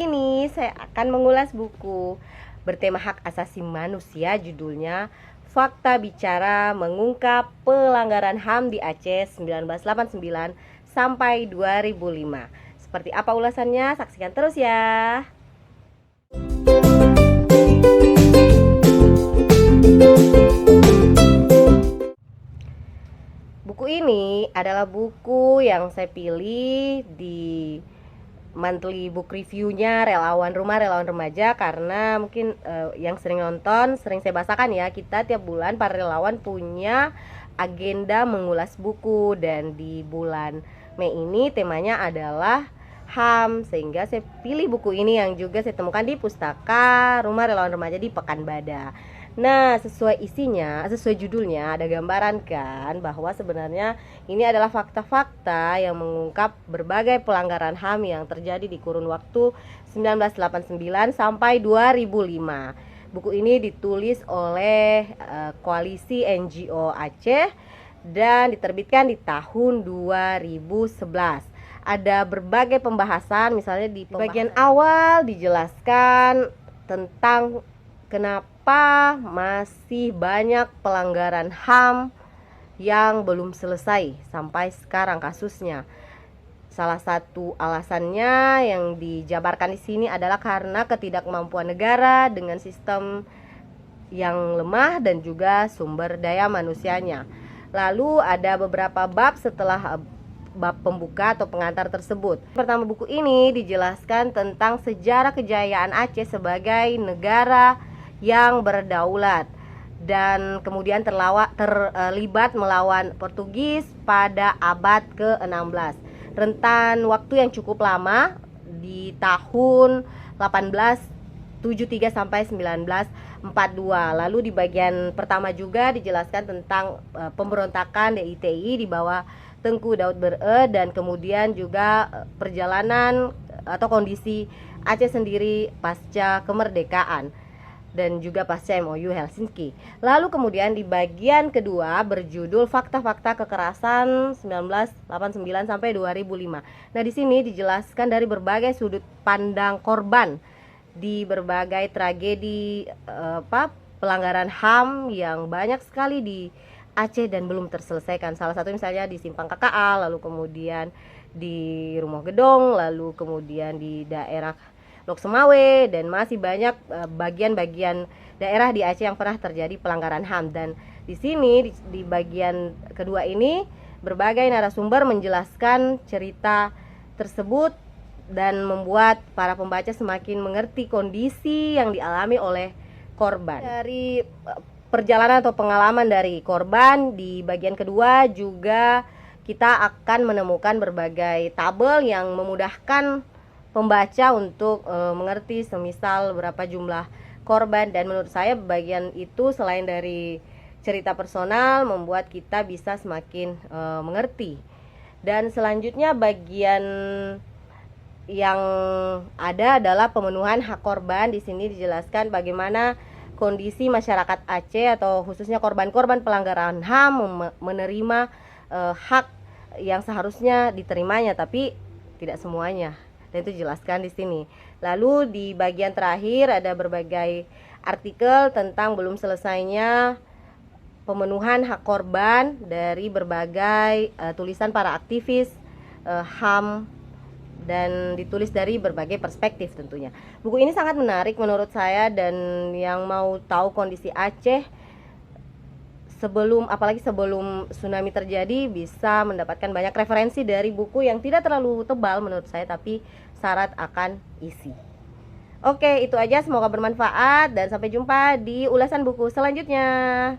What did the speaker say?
Ini saya akan mengulas buku bertema hak asasi manusia, judulnya Fakta Bicara Mengungkap Pelanggaran HAM di Aceh 1989 sampai 2005. Seperti apa ulasannya? Saksikan terus ya. Buku ini adalah buku yang saya pilih di monthly book review-nya relawan rumah, relawan remaja, karena mungkin yang sering nonton, sering saya bahasakan ya, kita tiap bulan para relawan punya agenda mengulas buku, dan di bulan Mei ini temanya adalah HAM, sehingga saya pilih buku ini yang juga saya temukan di Pustaka Rumah Relawan Remaja di Pekanbadak. Nah, sesuai isinya, sesuai judulnya, ada gambaran kan bahwa sebenarnya ini adalah fakta-fakta yang mengungkap berbagai pelanggaran HAM yang terjadi di kurun waktu 1989 sampai 2005. Buku ini ditulis oleh Koalisi NGO Aceh dan diterbitkan di tahun 2011. Ada berbagai pembahasan, misalnya di bagian awal dijelaskan tentang kenapa masih banyak pelanggaran HAM yang belum selesai sampai sekarang kasusnya. Salah satu alasannya yang dijabarkan di sini adalah karena ketidakmampuan negara dengan sistem yang lemah dan juga sumber daya manusianya. Lalu ada beberapa bab setelah bab pembuka atau pengantar tersebut. Pertama, buku ini dijelaskan tentang sejarah kejayaan Aceh sebagai negara yang berdaulat dan kemudian terlibat melawan Portugis pada abad ke-16. Rentan waktu yang cukup lama di tahun 1873 sampai 1942. Lalu di bagian pertama juga dijelaskan tentang pemberontakan DITI di bawah Tengku Daud Bere, dan kemudian juga perjalanan atau kondisi Aceh sendiri pasca kemerdekaan dan juga pasca MOU Helsinki. Lalu kemudian di bagian kedua berjudul Fakta-fakta Kekerasan 1989 sampai 2005. Nah, di sini dijelaskan dari berbagai sudut pandang korban di berbagai tragedi pelanggaran HAM yang banyak sekali di Aceh dan belum terselesaikan. Salah satu misalnya di Simpang KKA, lalu kemudian di Rumah Gedong, lalu kemudian di daerah Lok Semawe, dan masih banyak bagian-bagian daerah di Aceh yang pernah terjadi pelanggaran HAM. Dan di sini di bagian kedua ini berbagai narasumber menjelaskan cerita tersebut dan membuat para pembaca semakin mengerti kondisi yang dialami oleh korban. Dari perjalanan atau pengalaman dari korban, di bagian kedua juga kita akan menemukan berbagai tabel yang memudahkan pembaca untuk mengerti semisal berapa jumlah korban. Dan menurut saya bagian itu selain dari cerita personal membuat kita bisa semakin mengerti. Dan selanjutnya bagian yang ada adalah pemenuhan hak korban. Di sini dijelaskan bagaimana kondisi masyarakat Aceh atau khususnya korban-korban pelanggaran HAM menerima hak yang seharusnya diterimanya, tapi tidak semuanya. Dan itu dijelaskan di sini. Lalu di bagian terakhir ada berbagai artikel tentang belum selesainya pemenuhan hak korban dari berbagai tulisan para aktivis HAM, dan ditulis dari berbagai perspektif tentunya. Buku ini sangat menarik menurut saya, dan yang mau tahu kondisi Aceh apalagi sebelum tsunami terjadi, bisa mendapatkan banyak referensi dari buku yang tidak terlalu tebal menurut saya, tapi syarat akan isi. Oke, itu aja, semoga bermanfaat dan sampai jumpa di ulasan buku selanjutnya.